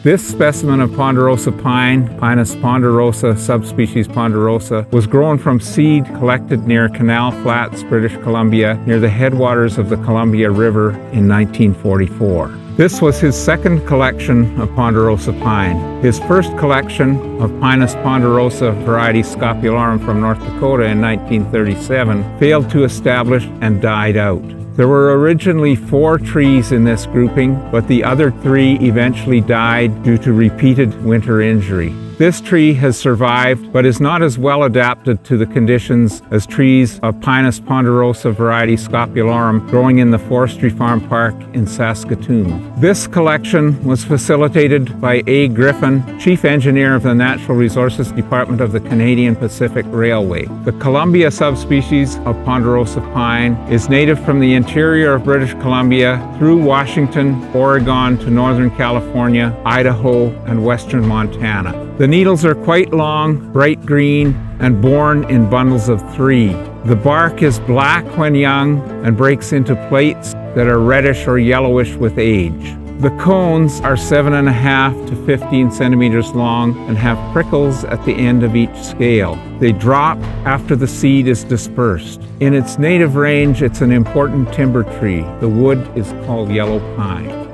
This specimen of Ponderosa pine, Pinus ponderosa, subspecies ponderosa, was grown from seed collected near Canal Flats, British Columbia, near the headwaters of the Columbia River in 1944. This was his second collection of Ponderosa pine. His first collection of Pinus ponderosa variety scopularum from North Dakota in 1937 failed to establish and died out. There were originally 4 trees in this grouping, but the other 3 eventually died due to repeated winter injury. This tree has survived, but is not as well adapted to the conditions as trees of Pinus ponderosa variety scopularum growing in the Forestry Farm Park in Saskatoon. This collection was facilitated by A. Griffin, Chief Engineer of the Natural Resources Department of the Canadian Pacific Railway. The Columbia subspecies of Ponderosa pine is native from the interior of British Columbia through Washington, Oregon to Northern California, Idaho, and western Montana. The needles are quite long, bright green, and borne in bundles of 3. The bark is black when young and breaks into plates that are reddish or yellowish with age. The cones are 7.5 to 15 centimeters long and have prickles at the end of each scale. They drop after the seed is dispersed. In its native range, it's an important timber tree. The wood is called yellow pine.